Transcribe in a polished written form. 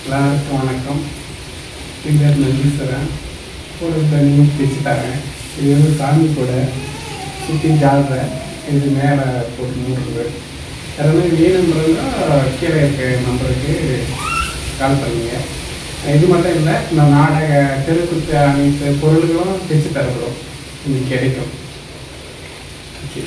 எல்லாருக்கும் வணக்கம். என் பேர் நந்தீஸ்வரன். ஒரு தனியும் தைச்சு தரேன். இது வந்து சாமி கூட சுற்றி ஜால்ற இது மேலே போட்டு மூடுறது. எல்லாமே வேணுன்றதுனா கீழே இருக்க நம்பருக்கு கால் பண்ணுங்க. இது மட்டும் இல்லை, இந்த நாடக தெருக்குத்து அனைத்து பொருள்களும் தைச்சு தரப்படும். இது கிடைக்கும். ஓகே.